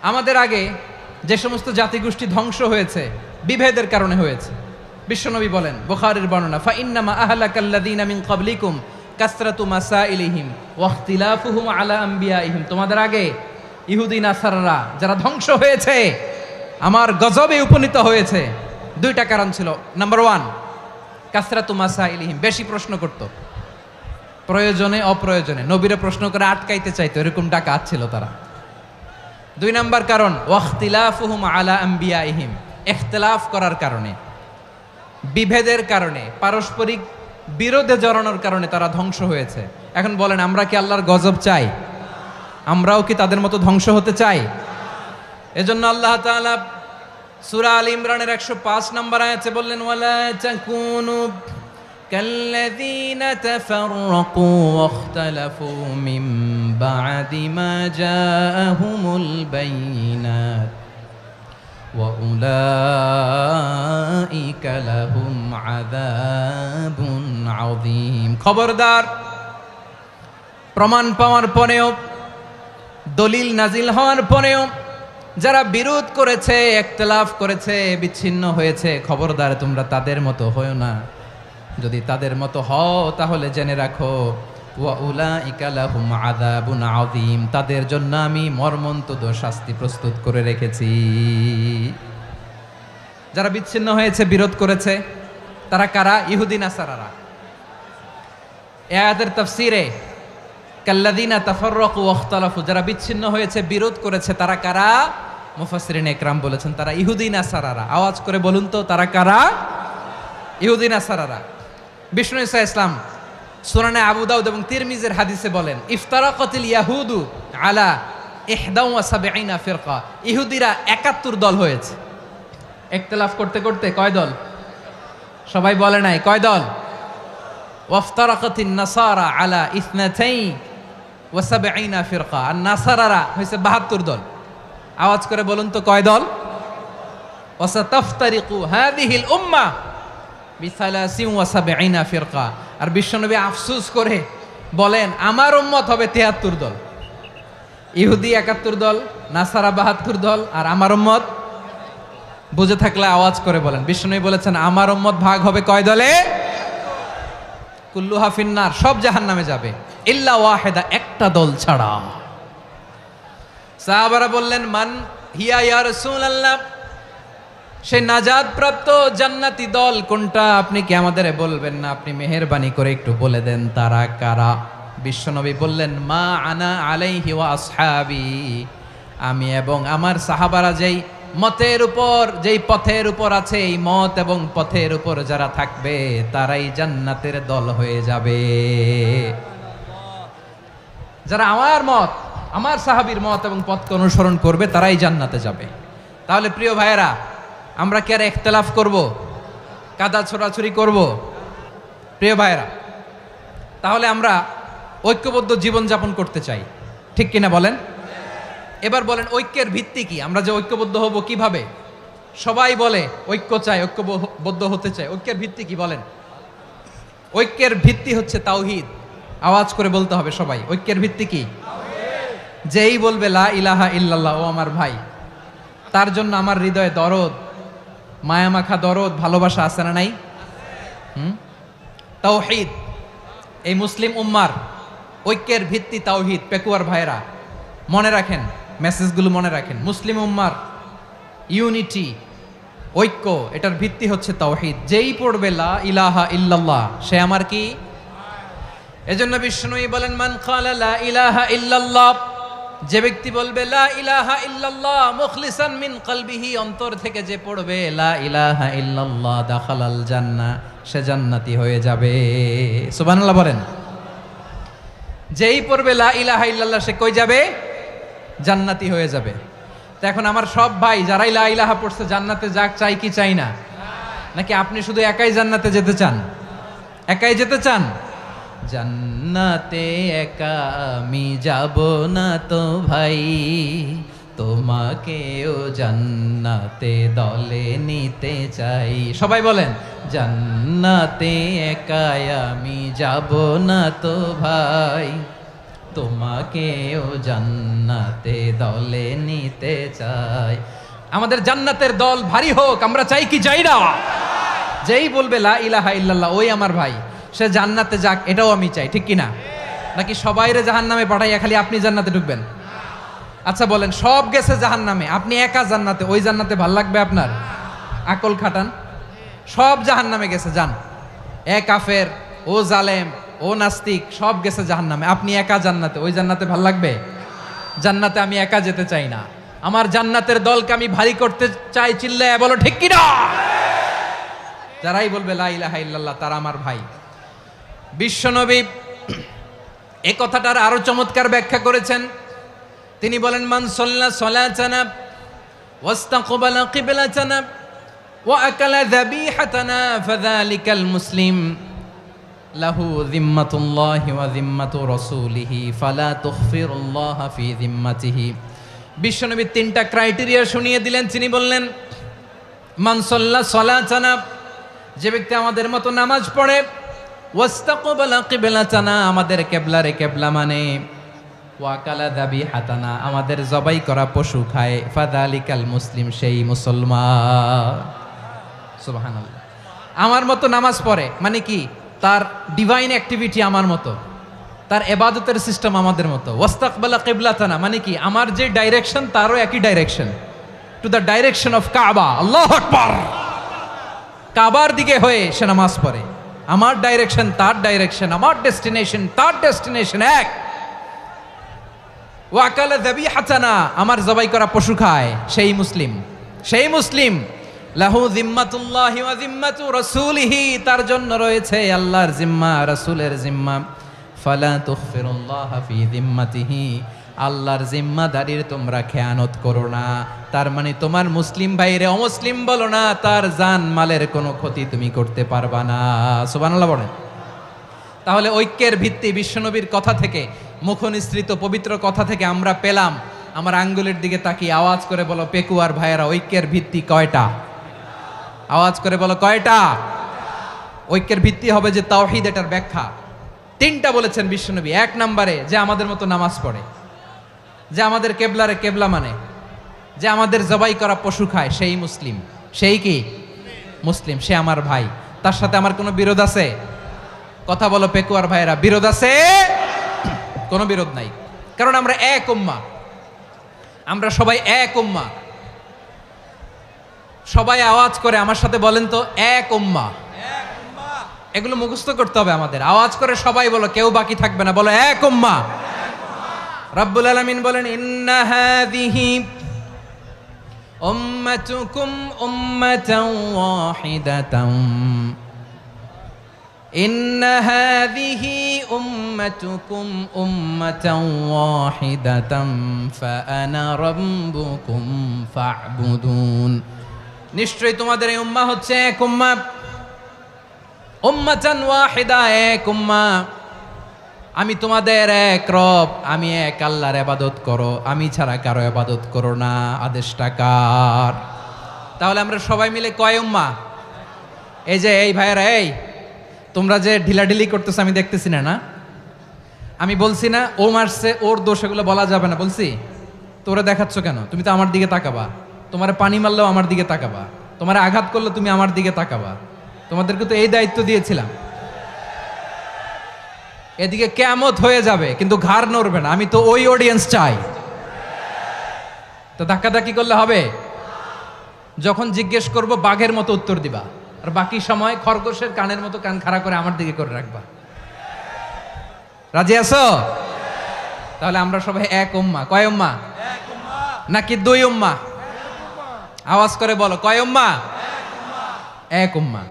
আমাদের আগে যে সমস্ত জাতিগোষ্ঠী ধ্বংস হয়েছে বিভেদের কারণে হয়েছে। বিশ্বনবী বলেন, বুখারীর বর্ণনা, ফা ইন্নামা আহলাকাল্লাযীনা মিন ক্বাবলিকুম কাসরাতু মাসাইলিহিম ওয়া ইখতিলাফুহুম আলা আমবিয়াইহিম। তোমাদের আগে ইহুদি নাসারারা যারা ধ্বংস হয়েছে, আমার গজবে উপনীত হয়েছে, দুইটা কারণ ছিল। নাম্বার 1, কাসরাতু মাসাইলিহিম, বেশি প্রশ্ন করত, প্রয়োজনে অপ্রয়োজনে নবীরে প্রশ্ন করে আটকাইতে চাইতো, এরকম ডাকাত ছিল তারা। 2 নাম্বার কারণ, ওয়াখতিলাফুহুম আলা আমবিয়াইহিম, ইখতিলাফ করার কারণে, বিভেদের কারণে, পারস্পরিক বিরোধে জড়ানোর কারণে তারা ধ্বংস হয়েছে। এখন বলেন, আমরা কি আল্লাহর গজব চাই? আমরাও কি তাদের মতো ধ্বংস হতে চাই? এজন্য আল্লাহ তাআলা সূরা আল ইমরানের 105 নম্বর আয়াতে বললেন, ওয়ালা তাকুনু কাল্লাযীনা তাফাররাকু ওয়াখতালাফু মিন বা'দি মা জাআহুমুল বাইয়িনাত ওয়া উলাইকা লাহুম আযাবুন আযীম। খবরদার, প্রমাণ পাওয়ার পরেও, দলিল নাজিল হওয়ার পরেও যারা বিরোধ করেছে, ইখতিলাফ করেছে, বিচ্ছিন্ন হয়েছে, খবরদার তোমরা তাদের মতো হয়ো না। যদি তাদের মতো হও তাহলে জেনে রাখো, ওয়া উলাইকা লাহুম আযাবুন আযীম, তাদের জন্য আমি মর্মন্তুদ শাস্তি প্রস্তুত করে রেখেছি। যারা বিচ্ছিন্ন হয়েছে, বিরোধ করেছে, তারা কারা? ইহুদি নাসারারা। এই আয়াতের তাফসীরে কাল্লাযীনা তাফাররাকু ওয়াখতালাফু, যারা বিচ্ছিন্ন হয়েছে, বিরোধ করেছে, তারা কারা? মুফাসসিরিন ইকরাম বলেছেন তারা ইহুদি নাসারারা। আওয়াজ করে বলুন তো, তারা কারা? ইহুদি নাসারারা। বিষ্ণু ঈসা ইসলাম সুনানে আবু দাউদ এবং তিরমিজির হাদিসে বলেন, ইফতারাকাতিল ইয়াহুদু আলা 71 ফিরকা, ইহুদিরা 71 দল হয়েছে। ইখতিলাফ করতে করতে কয় দল? সবাই বলে নাই, কয় দল? ওয়াফতারাকাতিন নাসারা আলা 72 ফিরকা, আর নাসারারা হয়েছে 72 দল। আওয়াজ করে বলুন তো, কয় দল? ওয়াসাতাফতারিকু হাযিহিল উম্মাহ বি73 ফিরকা। আর বিশ্বনবী আফসোস করে বলেন, আমার উম্মত হবে 73 দল। ইহুদি 71 দল, নাসারা 72 দল, আর আমার উম্মত, বুঝে থাকলে আওয়াজ করে বলেন। বিশ্বনবী বলেছেন, আমার উম্মত ভাগ হবে কয় দলে? কুল্লুহা ফিন্নার, সব জাহান্নামে যাবে, ইল্লা ওয়াহিদা, একটা দল ছাড়া। সাহাবারা বললেন, মান হিয়া ইয়া রাসূলুল্লাহ, সেই নাজাত প্রাপ্ত জান্নাতি দল কোনটা? আপনি কি আমাদের বলবেন না? আপনি মেহেরবানি করে একটু বলে দেন তারা কারা। বিশ্বনবী বললেন, মা আনা আলাইহি ওয়া আসহাবি, আমি এবং আমার সাহাবারা যেই মতের উপর, যেই পথের উপর আছে, এই মত এবং পথের উপর যারা থাকবে তারাই জান্নাতের দল হয়ে যাবে। যারা আমার মত, আমার সাহাবীর মত এবং পথকে অনুসরণ করবে তারাই জান্নাতে যাবে। তাহলে প্রিয় ভাইয়েরা, আমরা কি আর ইখতিলাফ করব? কাদা ছোড়াছুরি করব? প্রিয় ভাইয়েরা, তাহলে আমরা ঐক্যবদ্ধ জীবনযাপন করতে চাই, ঠিক কিনা বলেন? এবার বলেন, ঐক্যের ভিত্তি কি? আমরা যে ঐক্যবদ্ধ হব কিভাবে? সবাই বলে ঐক্য চাই, ঐক্যবদ্ধ হতে চাই, ঐক্যের ভিত্তি কি বলেন? ঐক্যের ভিত্তি হচ্ছে তাওহীদ। আওয়াজ করে বলতে হবে সবাই, ঐক্যের ভিত্তি কি? যেই বলবে লা ইলাহা ইল্লাল্লাহ, ও আমার ভাই, তার জন্য আমার হৃদয়ে দরদ, মায়ামাখা দরদ, ভালোবাসা আছে না নাই? তাওহীদ, এই মুসলিম উম্মার ঐক্যের ভিত্তি তাওহীদ। পেকুয়ার ভাইরা মনে রাখেন, মেসেজগুলো মনে রাখেন। মুসলিম উম্মার ইউনিটি, ঐক্য, এটার ভিত্তি হচ্ছে তাওহীদ। যেই পড়বে লা ইলাহা ইল্লাল্লাহ, সে আমার কি? এজন্য বিষ্ণুই বলেন, মান ক্বালা লা ইলাহা ইল্লাল্লাহ, যে ব্যক্তি বলবে লা ইলাহা ইল্লাল্লাহ মুখলিসান মিন কলবিহি, অন্তর থেকে যে পড়বে লা ইলাহা ইল্লাল্লাহ, দাখালাল জান্নাহ, সে জান্নাতি হয়ে যাবে। সুবহানাল্লাহ বলেন। যেই পড়বে লা ইলাহা ইল্লাল্লাহ, সে কই যাবে? জান্নাতি হয়ে যাবে। তো এখন আমার সব ভাই যারাই লা ইলাহা পড়ছে জান্নাতে যাক, চাই কি চাই না? নাকি আপনি শুধু একাই জান্নাতে যেতে চান? একাই যেতে চান? জান্নাতে একা আমি যাব না তো ভাই, তোমাকেও জান্নাতে দলে নিতে চাই। সবাই বলেন, জান্নাতে একা আমি যাব না তো ভাই, তোমাকেও জান্নাতে দলে নিতে চাই। আমাদের জান্নাতের দল ভারী হোক, আমরা চাই কি চাই না? যেই বলবে লা ইলাহা ইল্লাল্লাহ ওই আমার ভাই, সে জান্নাতে যাক, এটাও আমি চাই, ঠিক কিনা? নাকি সবাইরে জাহান্নামে পাঠাইয়া খালি আপনি জান্নাতে ঢুকবেন? আচ্ছা বলেন, সব গেছে জাহান্নামে, আপনি একা জান্নাতে, ওই জান্নাতে ভাল লাগবে আপনার? আকল খাটান। সব জাহান্নামে গেছে, যান। এ কাফের, ও জালেম, ও নাস্তিক, সব গেছে জাহান্নামে, আপনি একা জান্নাতে, ওই জান্নাতে ভাল লাগবে? জান্নাতে আমি একা যেতে চাই না, আমার জান্নাতের দলকে আমি ভারী করতে চাই। চিল্লায় বলো ঠিক কিনা? যারাই বলবে লা ইলাহা ইল্লাল্লাহ তারা আমার ভাই। বিশ্বনবী এ কথাটার আরো চমৎকার ব্যাখ্যা করেছেন। তিনি বলেন, মান সাল্লা সালাতানা ওয়াস্তাকবালা কিবলাতানা ওয়া আকালা যাবিহাতানা ফাযালিকাল মুসলিম লাহু যিম্মাতুল্লাহি ওয়া যিম্মাতু রাসূলিহি ফালা তুখফিরুল্লাহ ফি যিম্মাতিহি। বিশ্বনবী তিনটা ক্রাইটেরিয়া শুনিয়ে দিলেন। তিনি বললেন, মান সাল্লা সালাতানা, যে ব্যক্তি আমাদের মতো নামাজ পড়ে, ওয়াস্তাকবালা কিবলাতানা, আমাদের কিবলারে কিবলা মানে, ওয়াকালা যাবিহাতানা, আমাদের জবাই করা পশু খায়, ফাযালিকাল মুসলিম, সেই মুসলমান। সুবহানাল্লাহ। আমার মতো নামাজ পড়ে মানে কি? তার ডিভাইন অ্যাক্টিভিটি আমার মতো, তার ইবাদতের সিস্টেম আমাদের মতো। ওয়াস্তাকবালা কিবলাতানা মানে কি? আমার যে ডাইরেকশন তারও একই direction, to the direction of কাবা। আল্লাহু আকবার। কাবার দিকে হয়ে সে নামাজ পড়ে, আমার ডাইরেকশন তার ডাইরেকশন, আমার ডেস্টিনেশন তার ডেস্টিনেশন এক। ওয়াকালা যাবিহাতানা, আমার জবাই করা পশু খায়, সেই মুসলিম, সেই মুসলিম। লাহু যিম্মাতুল্লাহি ওয়া যিম্মাতু রাসূলিহি, তার জন্য রয়েছে আল্লাহর জিম্মা, রাসূলের জিম্মা। ফালা তুখফিরুল্লাহ ফি যিম্মাতিহি, আল্লাহর জিম্মাদারির তোমরা খেয়ানত করো না। তার মানে তোমার মুসলিম ভাইরে অমুসলিম বলো না, তার জান মালের কোনো ক্ষতি তুমি করতে পারবা না। সুবহানাল্লাহ বলেন। তাহলে ঐক্যের ভিত্তি বিশ্বনবীর কথা থেকে, মুখনিসৃত পবিত্র কথা থেকে আমরা পেলাম। আমার আঙ্গুলের দিকে তাকিয়ে আওয়াজ করে বলো পেকুয়ার ভাইয়েরা, ঐক্যের ভিত্তি কয়টা? আওয়াজ করে বলো কয়টা? ঐক্যের ভিত্তি হবে যে তাওহীদ, এটার ব্যাখ্যা তিনটা বলেছেন বিশ্বনবী। এক নম্বরে, যে আমাদের মতো নামাজ পড়ে, যে আমাদের কেবলারে কেবলা মানে, যে আমাদের জবাই করা পশু খায়, সেই মুসলিম। সেই কি? মুসলিম, সে আমার ভাই। তার সাথে আমার কোনো বিরোধ আছে? কথা বলো পেকুয়ার ভাইয়েরা, বিরোধ আছে? কোনো বিরোধ নাই, কারণ আমরা এক উম্মাহ, আমরা সবাই এক উম্মাহ। সবাই আওয়াজ করে আমার সাথে বলেন তো, এক উম্মাহ। এগুলো মুখস্থ করতে হবে আমাদের। আওয়াজ করে সবাই বলো, কেউ বাকি থাকবে না, বলো এক উম্মাহ। রব্বুল আলামিন বলেন, ইন্না হাযিহি উম্মাতুকুম উম্মাতান ওয়াহিদাতান, ইন্না হাযিহি উম্মাতুকুম উম্মাতান ওয়াহিদাতান ফাআনা রাব্বুকুম ফা'বুদুন। নিশ্চয়ই তোমাদের এই উম্মাহ হচ্ছে এক উম্মাহ, উম্মাতান ওয়াহিদা, এক উম্মাহ। আমি তোমাদের এক রব, আমি এক আল্লাহর ইবাদত করো, আমি ছাড়া কারো ইবাদত করো না। আদেশটা কার? তাহলে আমরা সবাই মিলে কয় উম্মাহ? এই যে এই ভাইয়েরা, এই তোমরা যে ঢিলাঢিলি করতেছো আমি দেখতেছি না, না আমি বলছি না ও মারছে, ওর দোষ, এগুলো বলা যাবে না বলছি? তোরা দেখাচ্ছ কেন? তুমি তো আমার দিকে তাকাবা। তোমার পানি মারলেও আমার দিকে তাকাবা, তোমার আঘাত করলে তুমি আমার দিকে তাকাবা। তোমাদেরকে তো এই দায়িত্ব দিয়েছিলাম। এদিকে কিয়ামত হয়ে যাবে কিন্তু ঘাড় নড়বে না, আমি তো ওই অডিয়েন্স চাই। তো ধাক্কাধাক্কি করলে হবে? যখন জিজ্ঞেস করব বাঘের মতো উত্তর দিবা, আর বাকি সময় খরগোশের কানের মতো কান খাড়া করে আমার দিকে করে রাখবা। রাজি আছো? তাহলে আমরা সবাই এক উম্মাহ। কয় উম্মাহ? নাকি দুই উম্মাহ? আওয়াজ করে বলো, কয় উম্মাহ? এক উম্মাহ।